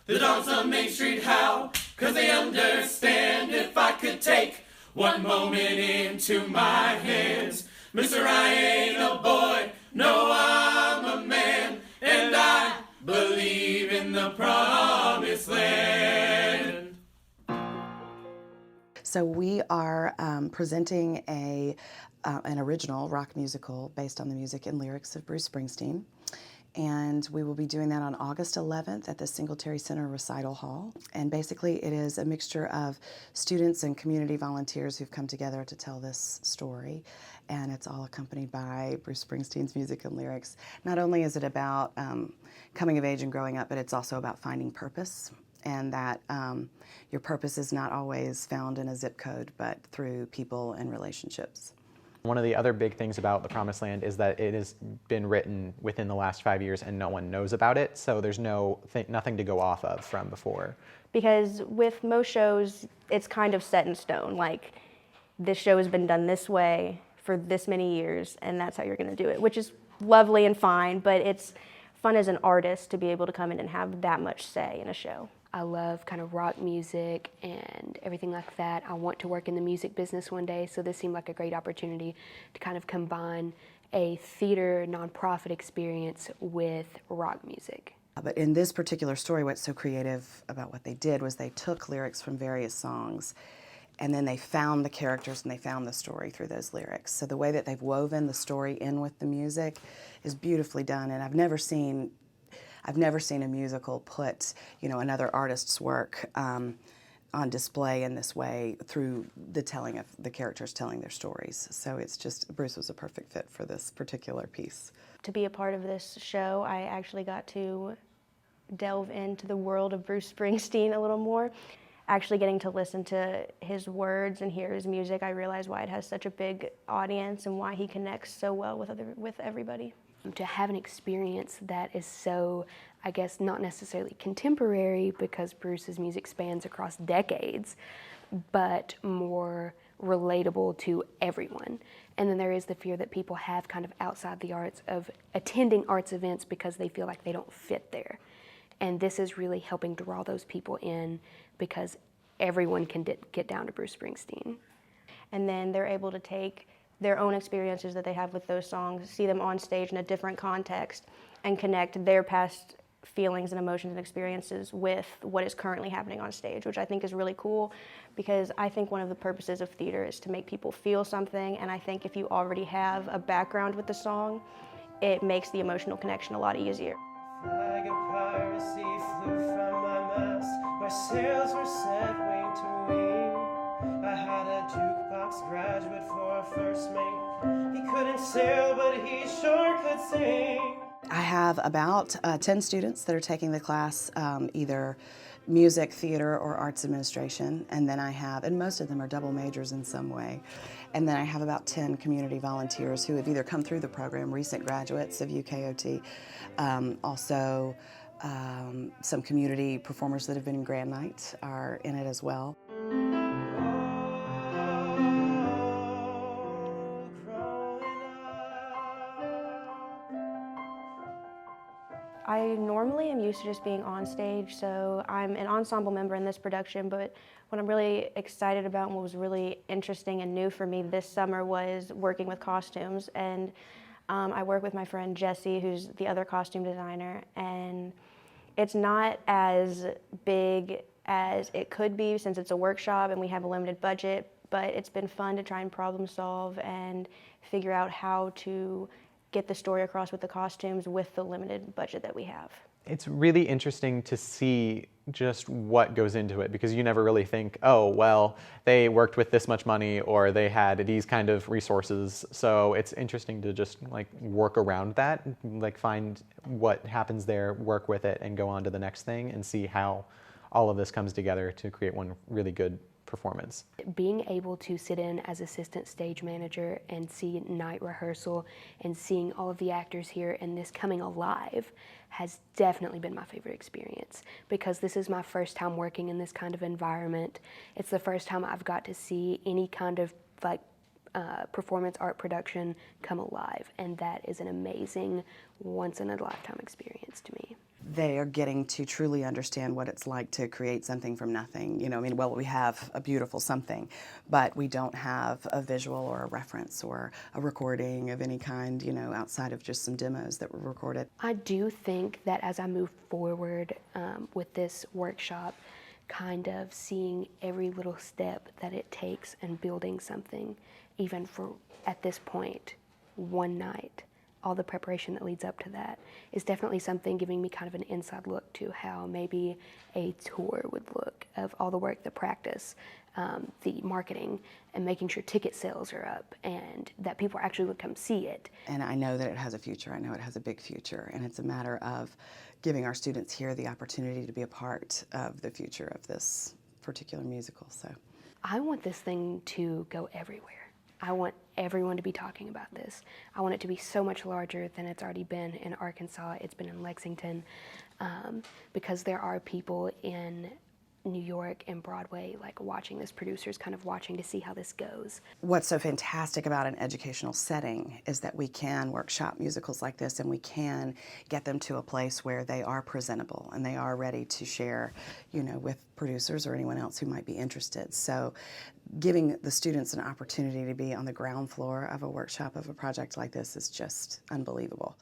The dogs on Main Street howl, 'cause they understand if I could take one moment into my hands. Mister, I ain't a boy, no, I'm a man, and I believe in the promised land. So we are presenting an original rock musical based on the music and lyrics of Bruce Springsteen. And we will be doing that on August 11th at the Singletary Center Recital Hall. And basically it is a mixture of students and community volunteers who've come together to tell this story. And it's all accompanied by Bruce Springsteen's music and lyrics. Not only is it about coming of age and growing up, but it's also about finding purpose. And that your purpose is not always found in a zip code, but through people and relationships. One of the other big things about The Promised Land is that it has been written within the last 5 years and no one knows about it, so there's nothing to go off of from before. Because with most shows, it's kind of set in stone, like this show has been done this way for this many years and that's how you're going to do it, which is lovely and fine, but it's fun as an artist to be able to come in and have that much say in a show. I love kind of rock music and everything like that. I want to work in the music business one day, so this seemed like a great opportunity to kind of combine a theater nonprofit experience with rock music. But in this particular story, what's so creative about what they did was they took lyrics from various songs and then they found the characters and they found the story through those lyrics. So the way that they've woven the story in with the music is beautifully done, and I've never seen a musical put, another artist's work on display in this way through the telling of the characters telling their stories. So it's just, Bruce was a perfect fit for this particular piece. To be a part of this show, I actually got to delve into the world of Bruce Springsteen a little more. Actually getting to listen to his words and hear his music, I realized why it has such a big audience and why he connects so well with everybody. To have an experience that is so, I guess, not necessarily contemporary because Bruce's music spans across decades, but more relatable to everyone. And then there is the fear that people have kind of outside the arts of attending arts events because they feel like they don't fit there. And this is really helping draw those people in because everyone can get down to Bruce Springsteen. And then they're able to take their own experiences that they have with those songs, see them on stage in a different context, and connect their past feelings and emotions and experiences with what is currently happening on stage, which I think is really cool, because I think one of the purposes of theater is to make people feel something, and I think if you already have a background with the song, it makes the emotional connection a lot easier. Flag of piracy flew from my mast, my sails were set wing to wing. I had a jukebox graduate for a first mate. He couldn't sail, but he sure could sing. I have about 10 students that are taking the class, either music, theater, or arts administration, and then and most of them are double majors in some way. And then I have about 10 community volunteers who have either come through the program, recent graduates of UKOT, also some community performers that have been in Grand Night are in it as well. I normally am used to just being on stage, so I'm an ensemble member in this production, but what I'm really excited about and what was really interesting and new for me this summer was working with costumes. And I work with my friend Jessie, who's the other costume designer, and it's not as big as it could be since it's a workshop and we have a limited budget, but it's been fun to try and problem solve and figure out how to get the story across with the costumes with the limited budget that we have. It's really interesting to see just what goes into it, because you never really think, oh, well, they worked with this much money or they had these kind of resources. So it's interesting to just work around that, find what happens there, work with it, and go on to the next thing and see how all of this comes together to create one really good performance. Being able to sit in as assistant stage manager and see night rehearsal and seeing all of the actors here and this coming alive has definitely been my favorite experience, because this is my first time working in this kind of environment. It's the first time I've got to see any kind of performance art production come alive, and that is an amazing once in a lifetime experience to me. they are getting to truly understand what it's like to create something from nothing. You know, I mean, well, we have a beautiful something, but we don't have a visual or a reference or a recording of any kind, you know, outside of just some demos that were recorded. I do think that as I move forward with this workshop, kind of seeing every little step that it takes in building something, even for, at this point, one night, all the preparation that leads up to that is definitely something giving me kind of an inside look to how maybe a tour would look, of all the work, the practice, the marketing, and making sure ticket sales are up and that people actually would come see it. And I know that it has a future. I know it has a big future, and it's a matter of giving our students here the opportunity to be a part of the future of this particular musical. So I want this thing to go everywhere. I want everyone to be talking about this. I want it to be so much larger than it's already been in Arkansas. It's been in Lexington, because there are people in New York and Broadway like watching this, producers kind of watching to see how this goes. what's so fantastic about an educational setting is that we can workshop musicals like this, and we can get them to a place where they are presentable and they are ready to share, you know, with producers or anyone else who might be interested. So giving the students an opportunity to be on the ground floor of a workshop of a project like this is just unbelievable.